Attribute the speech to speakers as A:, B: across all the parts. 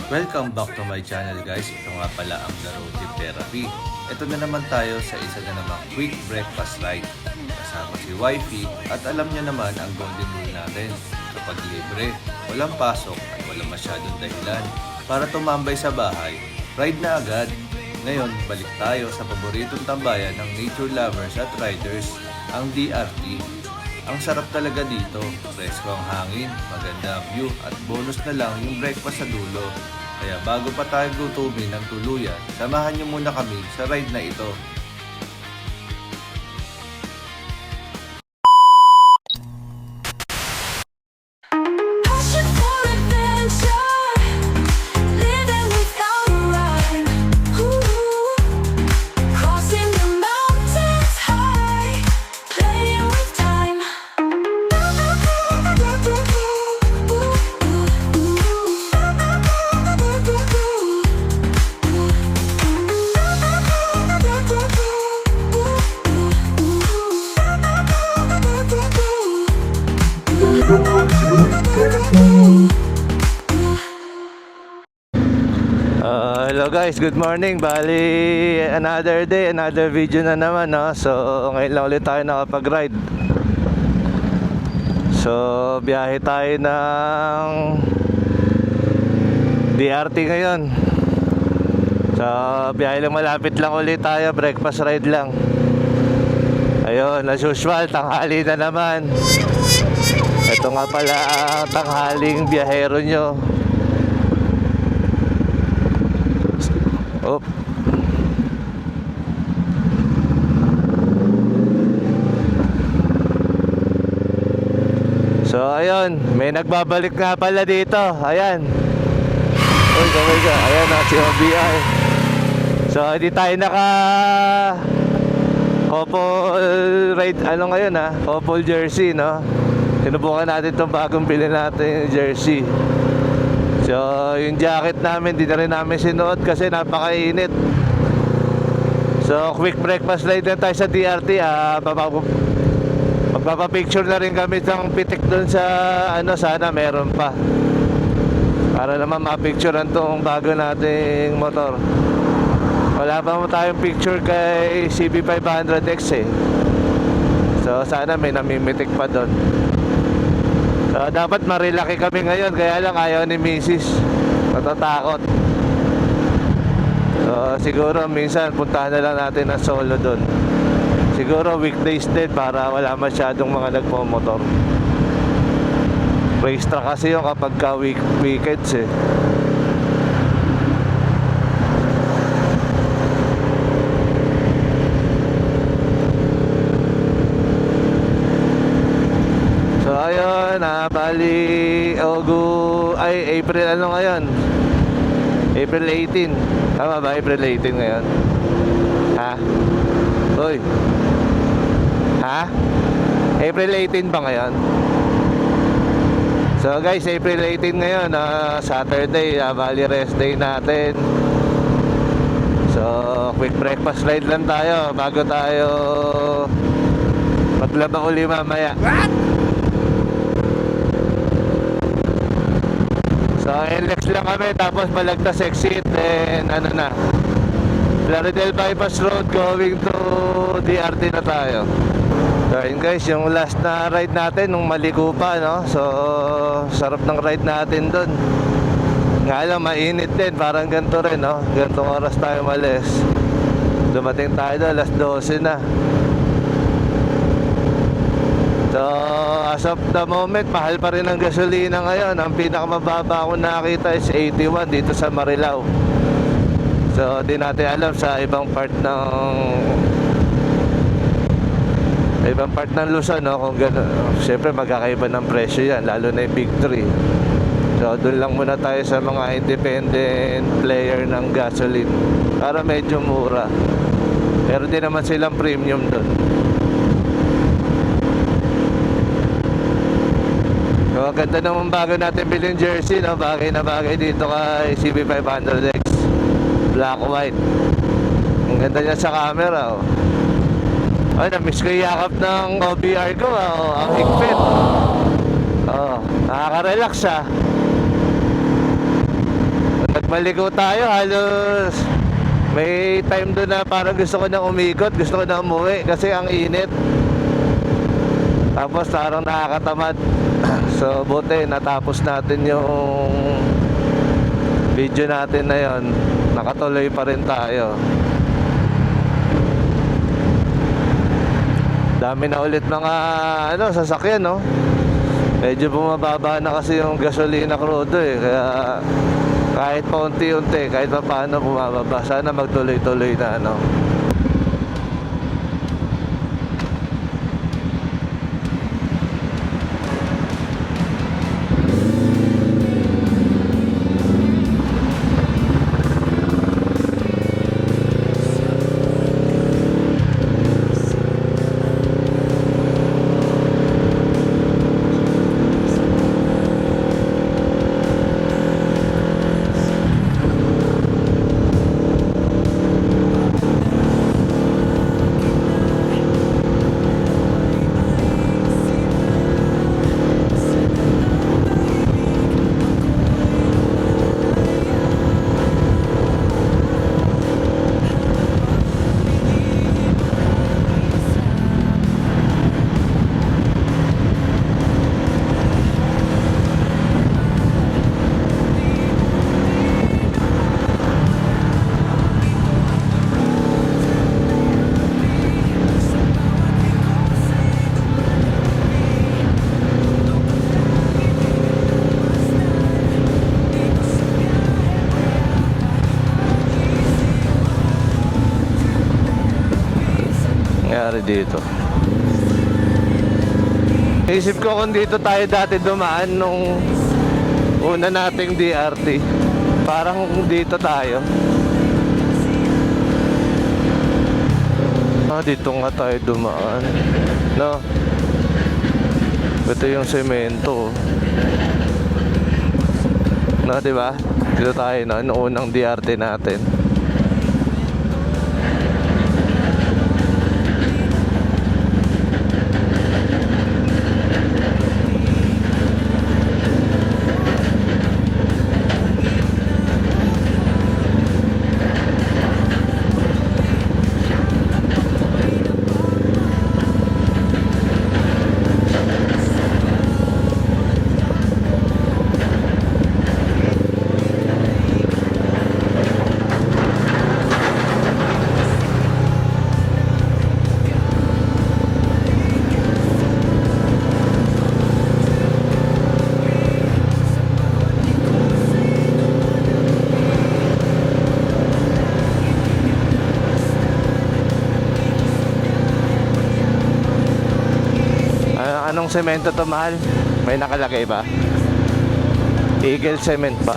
A: Welcome back to my channel guys. Ito nga pala ang The Road Trip Therapy. Ito na naman tayo sa isa na namang quick breakfast ride. Kasama si Wifey at alam niya naman ang golden rule natin. Kapag libre, walang pasok at walang masyadong dahilan para tumambay sa bahay, ride na agad. Ngayon, balik tayo sa paboritong tambayan ng nature lovers at riders, ang DRT. Ang sarap talaga dito, presko ang hangin, maganda ang view at bonus na lang yung breakfast sa dulo. Kaya bago pa tayo gutumin ng tuluyan, samahan niyo muna kami sa ride na ito. Hello guys, good morning. Bali, another day, another video na naman, no? So, ngayon lang ulit tayo nakapag-ride. So, biyahe tayo ng DRT ngayon. So, biyahe lang, malapit lang ulit tayo, breakfast ride lang. Ayun, as usual, tanghali na naman. Ito nga pala ang tanghaling biyahero nyo. Oh. So ayun, may nagbabalik nga pala dito. Ayan. Uy, kamay ka. Ayan na, si OBI. So hindi tayo naka couple ride, ano ngayon ha? Couple jersey, no? Sinubukan natin itong bagong bilhin natin jersey. So, yung jacket namin, di na rin namin sinuot kasi napakainit. So, quick breakfast ride na tayo sa DRT. Magpapapicture na rin kami ng pitik doon sa, sana meron pa. Para naman mapicturean tong bago nating motor. Wala pa mo tayong picture kay CB500X eh. So, sana may namimitik pa doon. So, dapat marilaki kami ngayon, kaya lang ayaw ni Mrs. Natatakot. So, siguro minsan puntahan na lang natin ang solo doon. Siguro weekdays din para wala masyadong mga nagpo-motor. Racetrack kasi yung kapag ka weekends eh. Bali, April ano ngayon? April 18. Tama ba? April 18 ngayon? Ha? Uy. Ha? April 18 ba ngayon? So guys, April 18 ngayon, Saturday, bali rest day natin. So, quick breakfast ride lang tayo bago tayo maglaba uli mamaya. What? So, NLEX lang kami, tapos Malagtas exit, then Plaridel Bypass Road going to DRT na tayo. So, yun guys, yung last na ride natin, nung Maliko pa, no? So, sarap ng ride natin dun. Nga lang, mainit din, parang ganito rin, no? Gantong oras tayo malis. Dumating tayo doon, alas 12 na. So, as of the moment, mahal pa rin ang gasolina ngayon. Ang pinakamababa ko nakita is 81 dito sa Marilao. So, di natin alam sa ibang part ng Luzon, no? Kung gano'n, siyempre magkakaiba ng presyo yan, lalo na yung Big 3. So, doon lang muna tayo sa mga independent player ng gasoline para medyo mura. Pero di naman silang premium doon. So, ganda naman bago natin bilhin jersey, no? Bagay na bagay dito kay CB500X. Black white. Ang ganda niya sa camera, oh. Ay, na-miss ko yung yakap ng OBR ko, oh. Ang higpit. Oh, nakaka-relax, ah.
B: Pagbalik ko tayo, halos may time doon na parang gusto ko nang umikot, gusto ko nang umuwi kasi ang init. Tapos parang nakakatamad. So buti natapos natin yung video natin na yon. Nakatuloy pa rin tayo. Dami na ulit mga sasakyan, no? Medyo bumababa na kasi yung gasolina crudo eh. Kaya kahit paunti-unti, kahit pa paano bumababa. Sana magtuloy-tuloy na nangyari dito. Isip ko kung dito tayo dati dumaan nung una nating DRT. Parang dito tayo. Dito nga tayo dumaan. No? Ito yung semento. No, diba? Dito tayo noong unang DRT natin. Anong semento to, mahal? May nakalagay ba? Eagle Cement ba?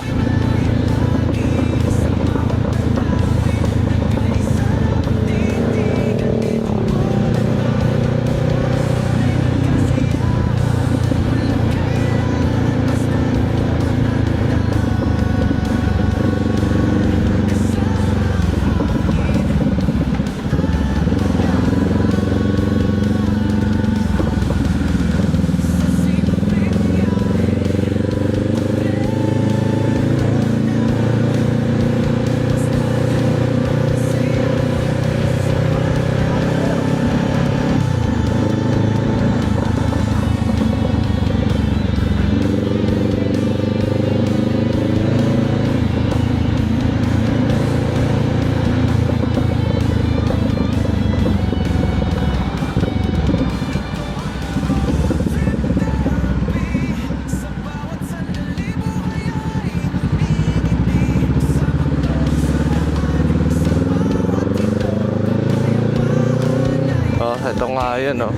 B: Ito nga yun, oh.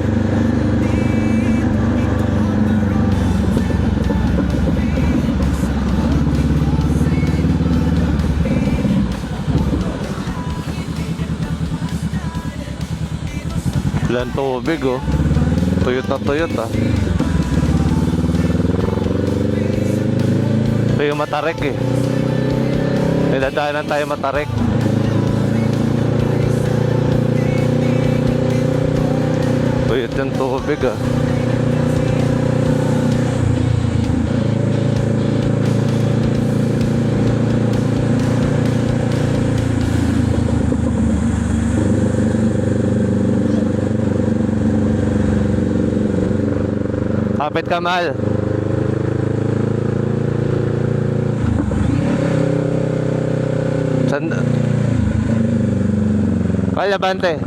B: Ilan tubig, oh. Tuyot na tuyot, ah. Ito yung Matarik, eh. Niladaanan tayo Matarik. Tuyot yung tubig, ah. Malapit ka, Mal. Saan? Kaya, Bante.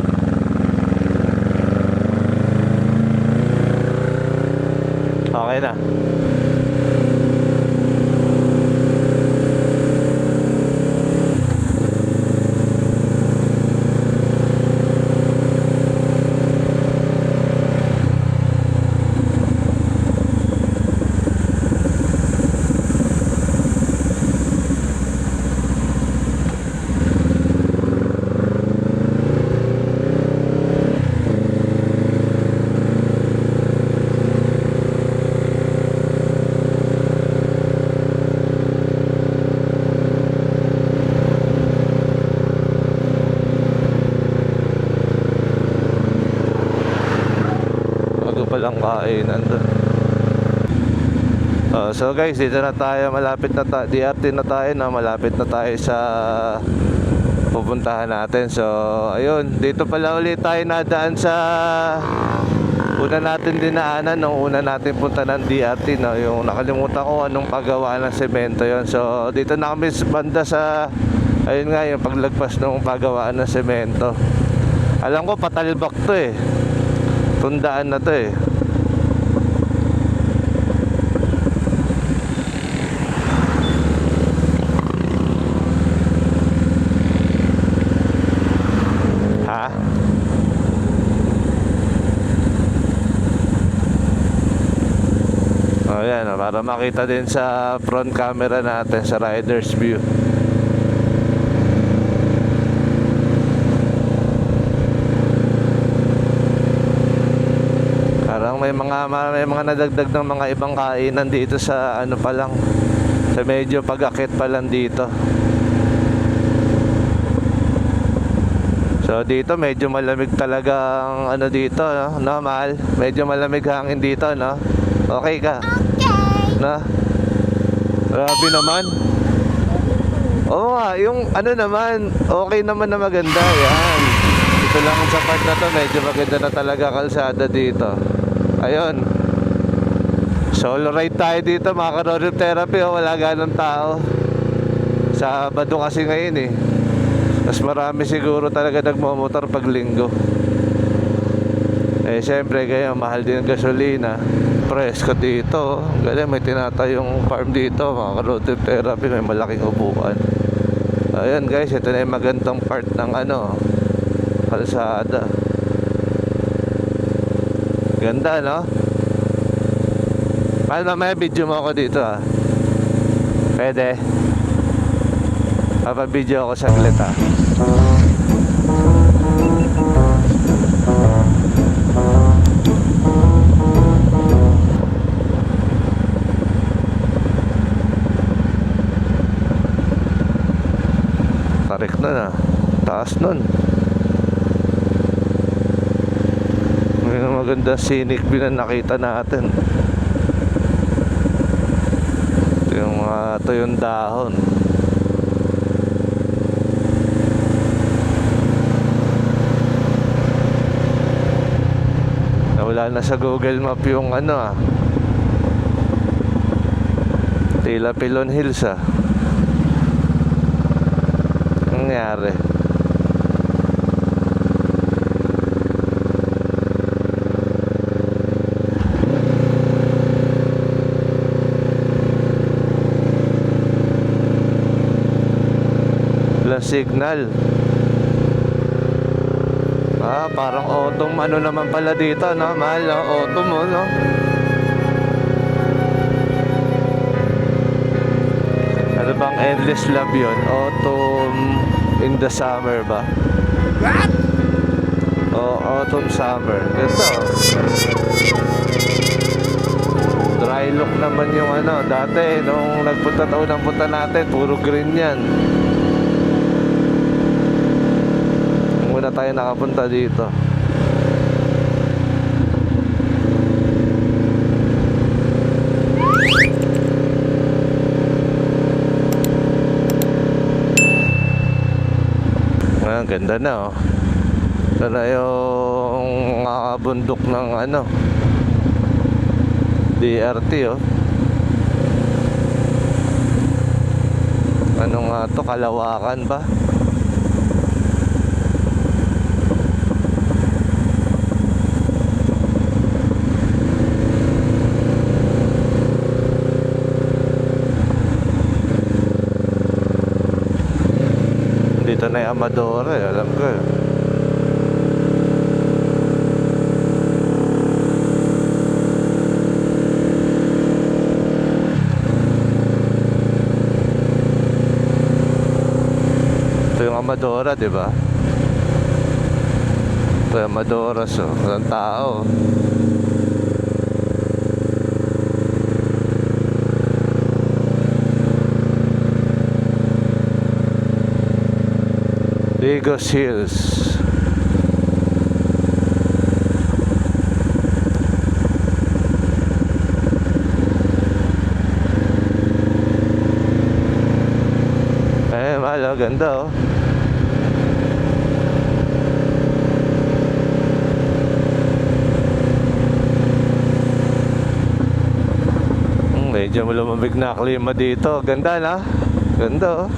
B: Okay na. Palang kainan doon. So guys, dito na tayo, malapit na DRT na tayo, no? Malapit na tayo sa pupuntahan natin. So ayun, dito pala ulit tayo nadaan sa una natin dinaanan nung una natin punta ng DRT, no? Yung nakalimutan ko anong paggawa ng semento yon. So dito na kami banda sa, ayun nga, yung paglagpas ng paggawaan ng semento. Alam ko patalbak to eh, tundaan na to eh. Ha? Oh, yan, para makita din sa front camera natin sa rider's view. Parang may mga nadagdag ng mga ibang kainan dito sa ano pa lang, sa medyo pag-akit pa lang dito. So dito medyo malamig talagang ano dito, no? No, Mahal? Medyo malamig hangin dito, no? Okay ka? Okay. No? Grabe naman. Oo nga, yung ano naman, okay naman na maganda, yan. Ito lang sa part na to, medyo maganda na talaga kalsada dito. Ayun. Solo ride tayo dito, mga ka-road therapy, oh, wala ganong tao. Sabado kasi ngayon eh. Mas marami siguro talaga nagmamotor pag linggo. Eh syempre kayo, mahal din ang gasolina. Presko dito, galing may tinatayong farm dito, mga ka-road therapy, may malaking upuan. Ayun guys, ito na yung magandang part ng ano, kalsada. Ganda, no? Paano mamaya video mo ako dito, ha? Pwede? Papabidyo ako saglit, ha? Tarik nun, ha? Taas nun. May maganda scenic view na nakita natin. Ito yung dahon. Wala na sa Google Map yung ano, ah, Tila Pilon Hills, ah. Ang nangyari? Wala signal. Ah, parang autumn ano naman pala dito, no? Mahal, no? Autumn, oh, no? Ano bang endless love yun? Autumn in the summer ba? What? Oh, autumn summer. Ganda, oh. Dry look naman yung ano. Dati, nung nagpunta punta natin, puro green yan. Muna tayo nakapunta dito. Ang ganda na, oh. Sana yung bundok ng ano, DRT oh. Ano nga to, Kalawakan ba? Dito na yung Amadora eh, alam ko eh. Ito yung Amadora, di ba? Ito yung Amadora, so walang tao. Digos Hills. Malo, ganda oh. Medyo lumamig na klima dito. Ganda na. Ganda oh.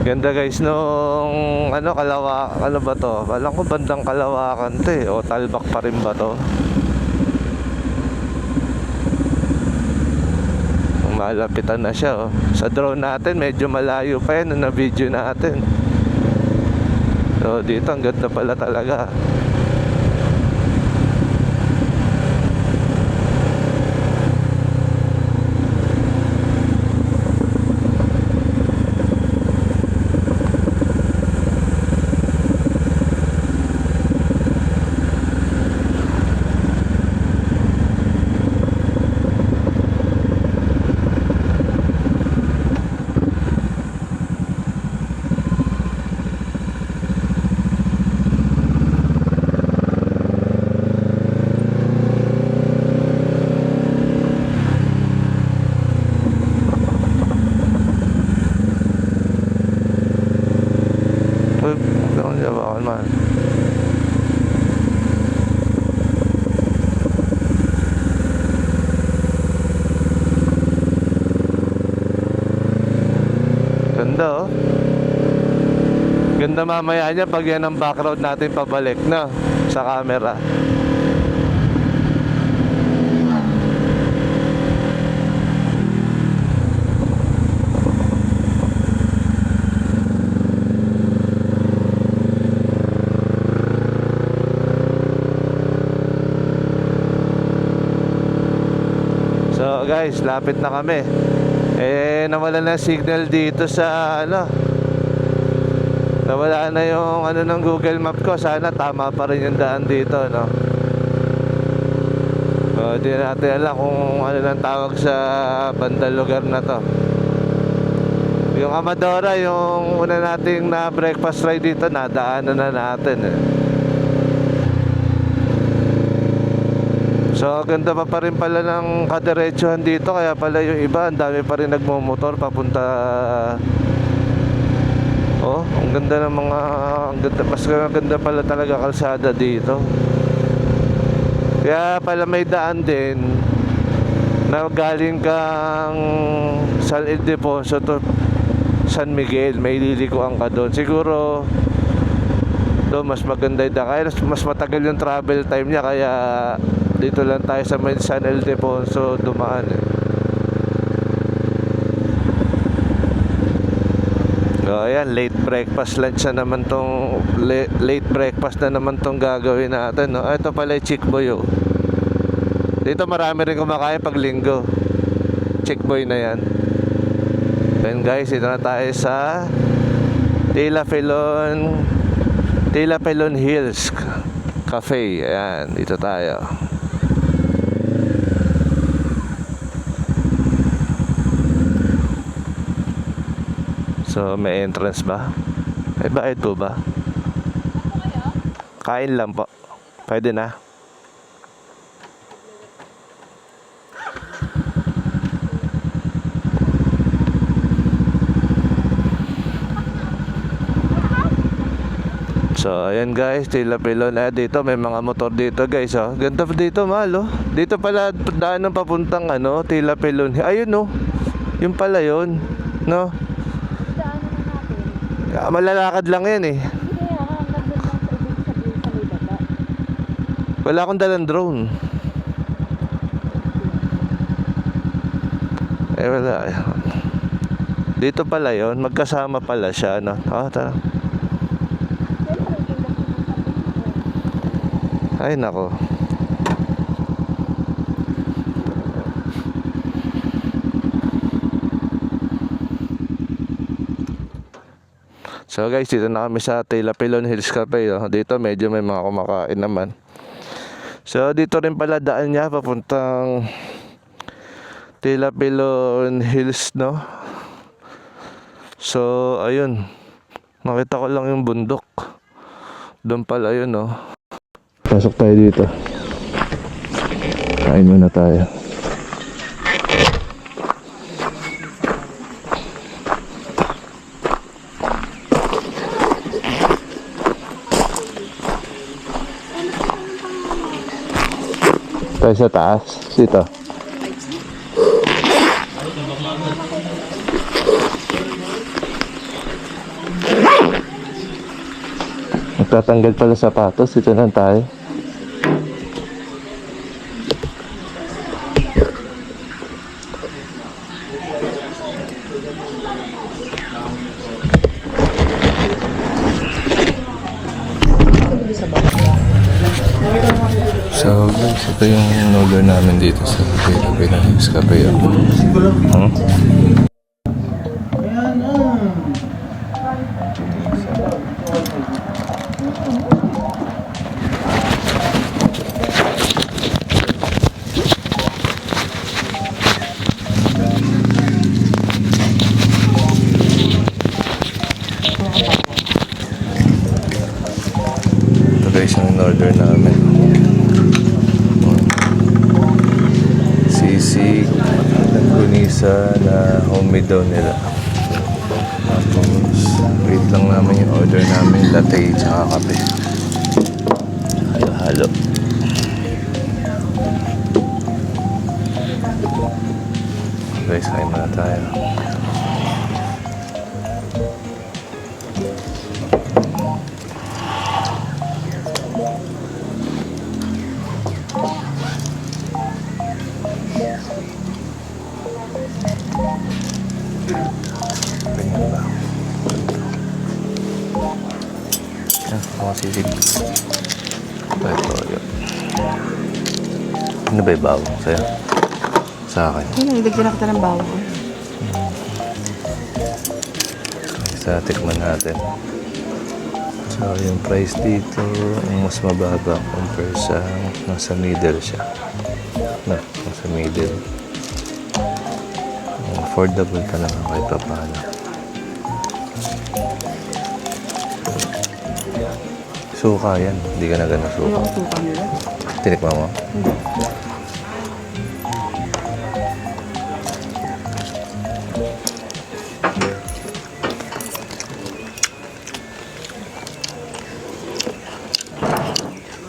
B: Ganda guys nung ano ba to? Alam ko bandang Kalawakan to eh. O Talbak pa rin ba to? Malapitan na siya oh. Sa drone natin medyo malayo pa yan na video natin. So dito ang ganda pala talaga. Ganda oh. Ganda mamaya niya pag yan ang background natin pabalik na sa camera. So guys, lapit na kami. Nawala na signal dito sa ano. Nawala na yung ano ng Google Map ko. Sana tama pa rin yung daan dito, no. Di natin alam kung ano nang tawag sa bandang lugar na to. Yung Amadora, yung una nating na breakfast ride dito, nadaanan na natin eh. So ganda pa rin pala ng kadiretsuhan dito. Kaya pala yung iba, ang dami pa rin nagmumotor papunta. Oh, ang ganda ng mga mas ganda pala talaga kalsada dito. Kaya pala may daan din na galing kang San Ildefonso to San Miguel, may lilikuan ka doon. Siguro doon mas maganda yung daan. Kaya mas matagal yung travel time niya. Kaya dito lang tayo sa San Ildefonso dumaan eh. So ayan, late breakfast lunch na naman tong late breakfast na naman tong gagawin natin, no? Ito pala yung Chickboy oh. Dito marami rin kumakain pag linggo. Chickboy na yan. Then guys, ito na tayo sa Tila Felon Hills Cafe. Ayan, dito tayo. So may entrance ba? May bayad po ba? Kain lang po. Pwede na. So, ayan guys, Tila Pilon. Dito may mga motor dito guys, oh. Ganda pa dito, mahal, oh. Dito pala daan ng papuntang Tila Pilon. Ayun, oh. Yung pala yun, no? Malalakad lang yan, eh. Wala akong dalang drone. Wala. Dito pala yun, magkasama pala siya, no? Tara. Ay, nako. So guys, dito na kami sa Tila Pilon Hills Cafe, oh. Dito medyo may mga kumakain naman. So dito rin pala daan niya papuntang Tila Pilon Hills, no? So ayun, nakita ko lang yung bundok. Doon pala yun, no? Pasok tayo dito. Kain muna tayo. Tayo sa taas. Dito. Magtatanggal pala sapatos. Dito lang tayo. So guys, ito yung order namin dito sa Philippines Cafe. Ito guys yung order namin. Sisig, gunisa na homemade daw nila. Tapos, wait lang namin yung order namin, latte tsaka kape. Halo-halo. Guys, kain muna tayo. Ganyan ba? Yan, mga sisig. Ito, yun. Ano ba yung bawang sa'yo? Sa akin.
C: Nagdagdag na kita ng bawang.
B: Isa, tikman natin. So, yung price dito, ang mas mababa compare sa nasa middle siya. No, nasa middle. Affordable ka naman kahit pa paano. Suka yan. Hindi ka na ganun suka.
C: Ano ang suka nila?
B: Tinikman mo?
C: Hindi.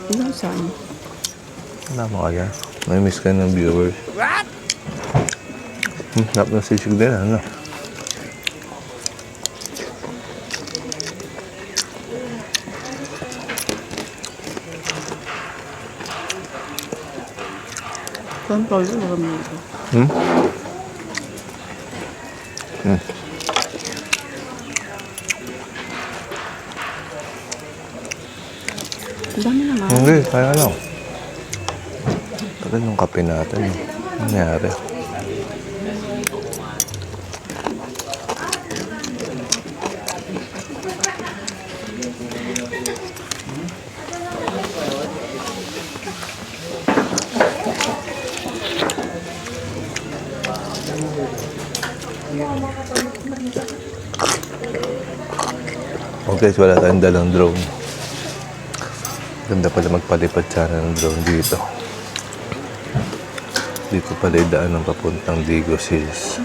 C: Ilang saan?
B: Wala mo kaya. May miss ka ng viewers.
C: What?
B: Sarap na sisig din, ano?
C: Control ko ba kami ito? Ang dami naman.
B: Hindi, kaya lang. Tagal yung kape natin. Ano nangyari? Okay, so wala tayong dalang drone. Ganda pala magpalipad sana ng drone dito. Dito pala yung daan ng papuntang Digos Hills.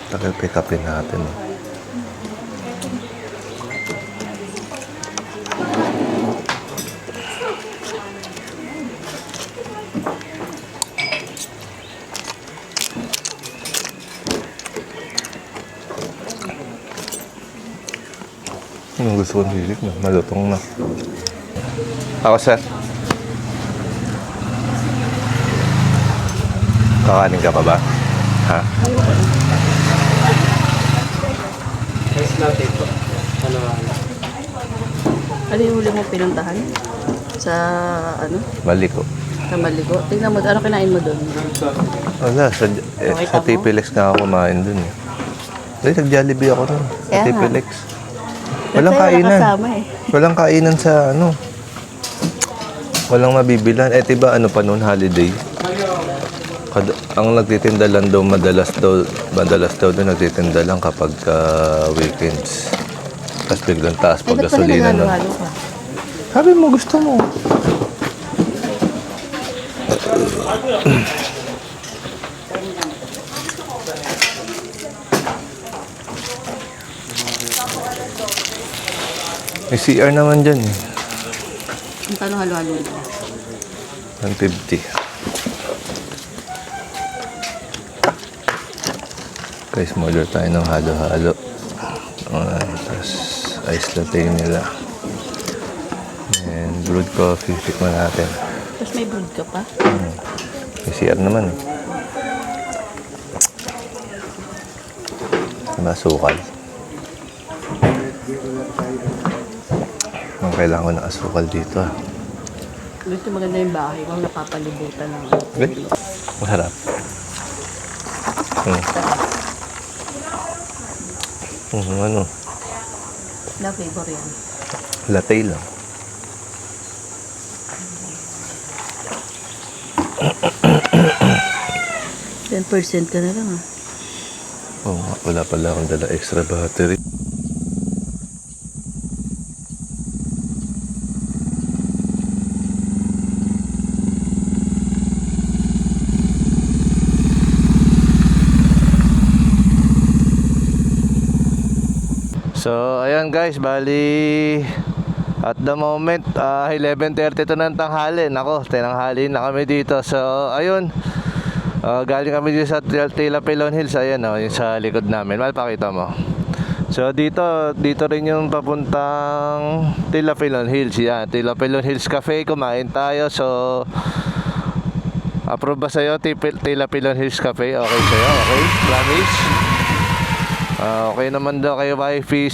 B: Tagal pick upin natin. Anong gusto kong hilig na? Malutong na. Ako, sir. Kakanin ka pa ba? Ha?
D: Rice natin po.
C: Ano yung huli mo pinuntahan? Sa ano?
B: Mali ko.
C: Sa Maligo? Tingnan mo, ano kinain mo doon?
B: Wala, sa
C: Nakita mo?
B: TPLX nga ako kumain dun eh. Ay, nag-Jollibee ako dun. Sa
C: Kaya nga.
B: TPLX. Walang
C: Kasi wala
B: kainan.
C: kasama eh.
B: Walang kainan sa ano. Walang mabibilan. Eh, diba ano pa noon, holiday? Ang nagtitinda lang daw, madalas daw doon nagtitinda lang kapag weekends. Tapos biglang taas
C: Eh,
B: pag
C: ba't pala
B: gasolina nun.
C: naghalo-halo ka?
B: Sabi mo, gusto mo. May CR naman dyan eh.
C: Ang paano halo-halo mo?
B: 150. Guys, order tayo ng halo-halo. Tapos ice latte nila. And brewed coffee. Tikman natin.
C: Tapos may brood ka pa?
B: May CR naman eh. Diba, asukal. Ang kailangan ko ng asukal dito ah.
C: Gusto maganda yung bahay kung napapalibutan ng
B: Okay? Masarap. Ano?
C: na flavor yan.
B: Latte lang.
C: %10 ka na lang ah.
B: Oo nga, wala pala akong dala extra battery. So, ayan guys, bali at the moment 11:30 to ng tanghali. Nako, tinanghali na kami dito. So, ayun. Galing kami dito sa Tila Pilon Hills. Ayan yung sa likod namin. Malpakita mo. So, dito rin yung papuntang Tila Pilon Hills. Yan, Tila Pilon Hills Cafe. Kumain tayo. So, approve ba sa'yo Tila Pilon Hills Cafe? Okay sa'yo? Okay? Promise? Okay naman daw kayo, wifey.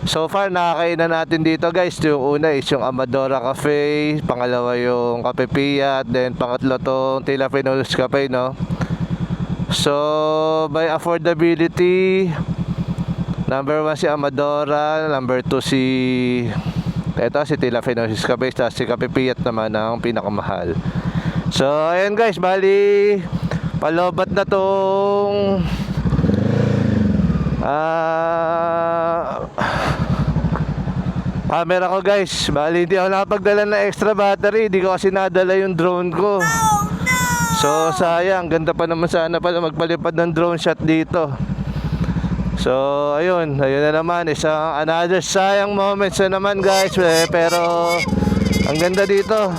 B: So far nakakainan natin dito guys. Yung una is yung Amadora Cafe, pangalawa yung Cafe Pia, then pangatlo tong Tila Pilon Hills Cafe, no? So by affordability, number 1 si Amadora, number 2 si Tila Pilon Hills Cafe, tapos si Cafe Pia naman ang pinakamahal. So ayan guys, bali palobat na tong camera ko guys. Bali hindi ako nakapagdala ng extra battery. Hindi ko kasi nadala yung drone ko. So sayang, ganda pa naman sana pala magpalipad ng drone shot dito. So ayun na naman, isang another sayang moments na naman guys. Pero ang ganda dito.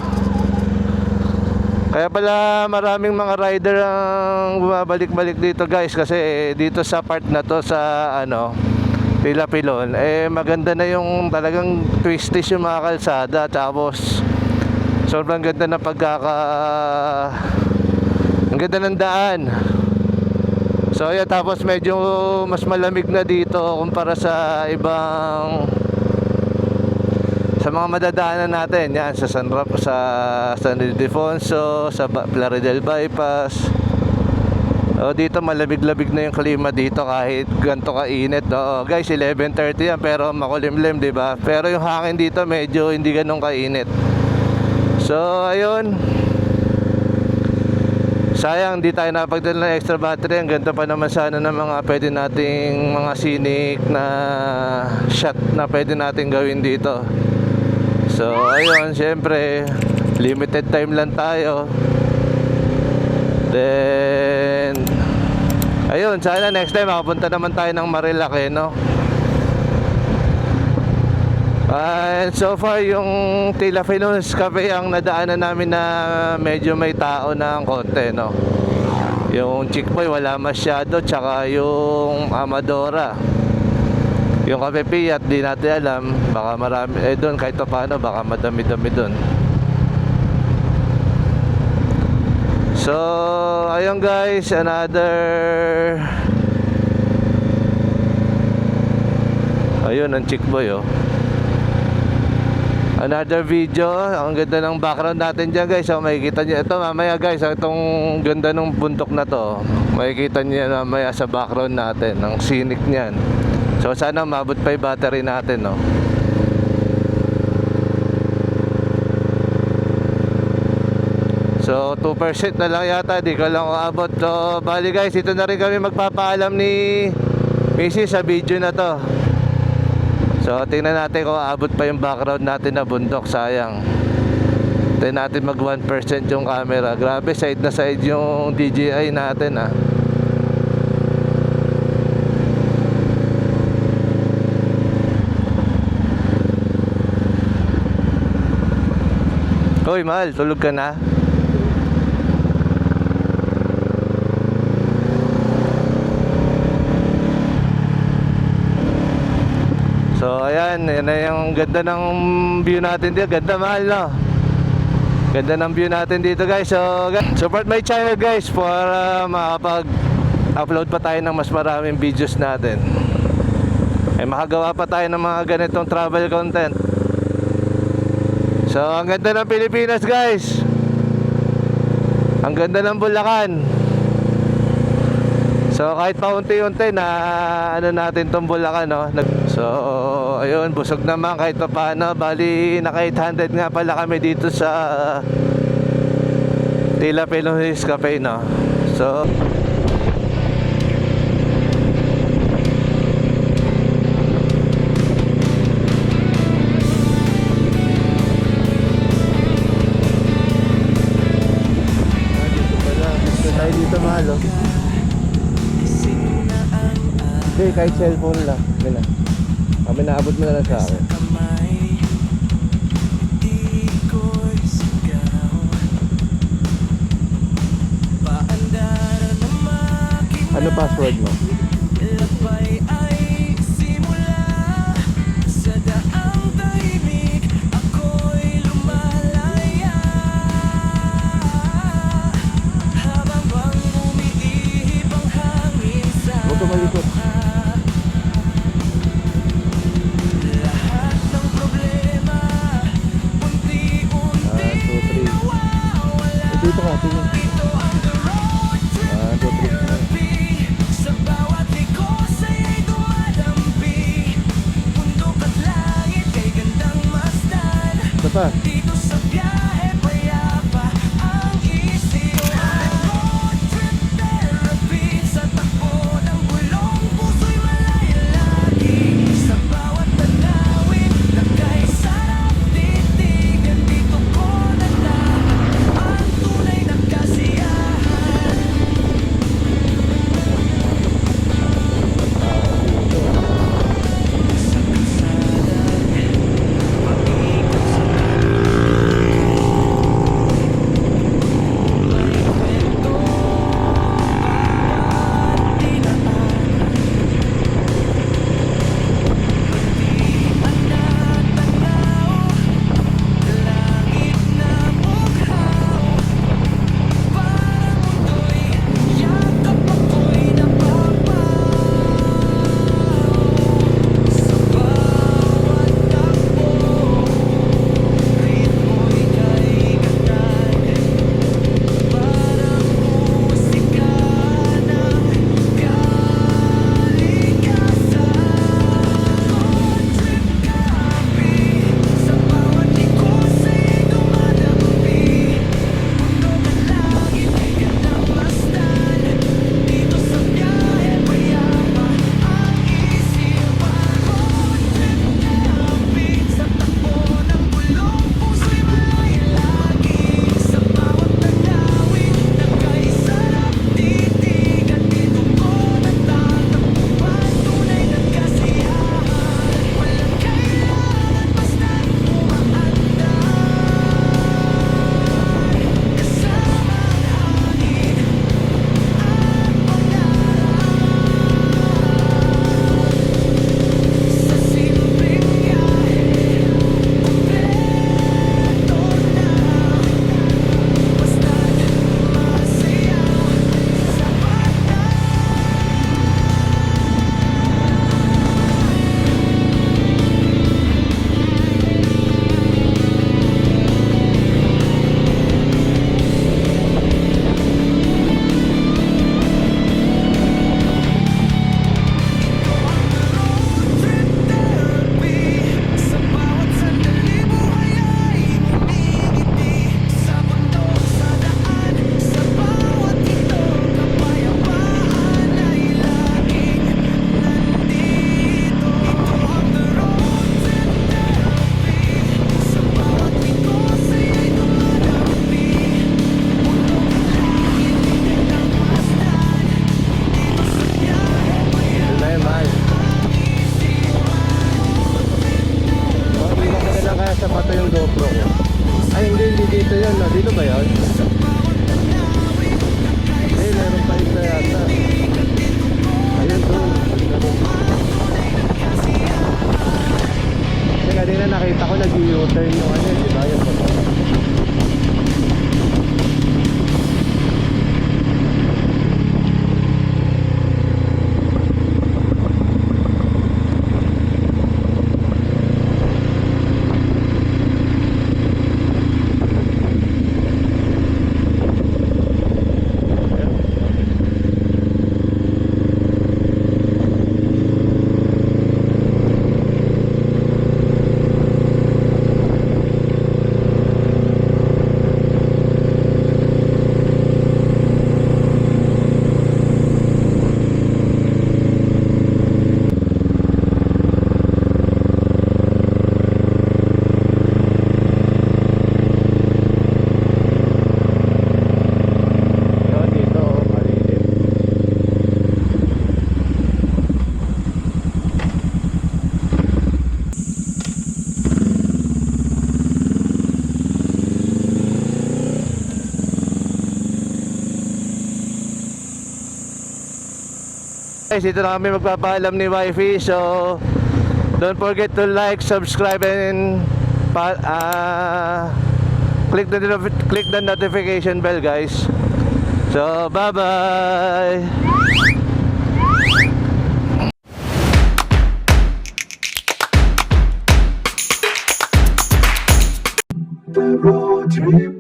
B: Kaya pala maraming mga rider ang bumabalik-balik dito guys, kasi dito sa part na to sa Tila Pilon, maganda na yung talagang twisties yung mga kalsada, tapos sobrang ganda na ang ganda ng daan. So yeah, tapos medyo mas malamig na dito kumpara sa ibang sa mga madadaanan natin, yan sa San Ildefonso, sa Plaridel Bypass. Dito malamig-lamig na yung klima dito kahit ganito kainit. Guys, 11:30 yan pero makulimlim, di ba? Pero yung hangin dito medyo hindi ganun kainit. So ayun. Sayang di tayo napagdala ng extra battery. Ang ganda pa naman sana ng mga pwede nating mga scenic na shot na pwede nating gawin dito. So ayun, syempre limited time lang tayo. Then ayun, sana next time makapunta naman tayo ng Marilake, no? And so far yung Tila Pilon Hills Cafe ang nadaanan namin na medyo may tao ng konti, no? Yung Chick Boy wala masyado, tsaka yung Amadora. Yung Cafe Fiat, di natin alam. Baka marami, doon kahit pa paano, baka madami-dami doon. So, ayun guys, ayun, ang chick boy, oh. Another video. Ang ganda ng background natin dyan guys. So makikita nyo ito mamaya guys. Itong ganda ng bundok na to, makikita nyo mamaya sa background natin. Ang scenic nyan. So sana mabot pa yung battery natin, no? So 2% na lang yata. Di ko lang uabot. So bali guys, ito na rin kami magpapaalam ni Missy sa video na to. So tingnan natin kung aabot pa yung background natin na bundok. Sayang. Tingnan natin mag 1% yung camera. Grabe, side na side yung DJI natin, ah. Hoy mahal, tulog ka na? So ayan, yan na yung ganda ng view natin dito. Ganda mahal, no? Ganda ng view natin dito guys. So support my channel guys para makapag-upload pa tayo ng mas maraming videos natin. Makagawa pa tayo ng mga ganitong travel content. So ang ganda ng Pilipinas guys. Ang ganda ng Bulacan. So kahit paunti-unti na ano natin tong Bulacan, no? So ayun, busog naman kahit pa paano. Bali naka 800 nga pala kami dito sa Tila Pelonis Cafe, no? So dito mahal, oh. Hindi, kahit cellphone lang. Ganun. Kami naabot mo na lang sa akin. Ano password mo? Huwag ka malikot. Dito ka, tingin. 1, 2, 3.
E: Sa bawat likos ay dumadampi. Bundok at langit kay gandang masdan.
B: Ito pa.
E: Dito sa biyahe payapa ang isip. Road trip therapy. Sa takbo ng bulong puso'y malaya lagi. Sa bawat tanawin lakay sarap titigan. Dito ko nalaman ang tunay na kasiyahan. Sa kalsada, pag-ikot sa
B: Guys, dito na kami magpapaalam ni Wifey. So, don't forget to like, subscribe, and click the notification bell, guys. So, bye-bye!
F: The road trip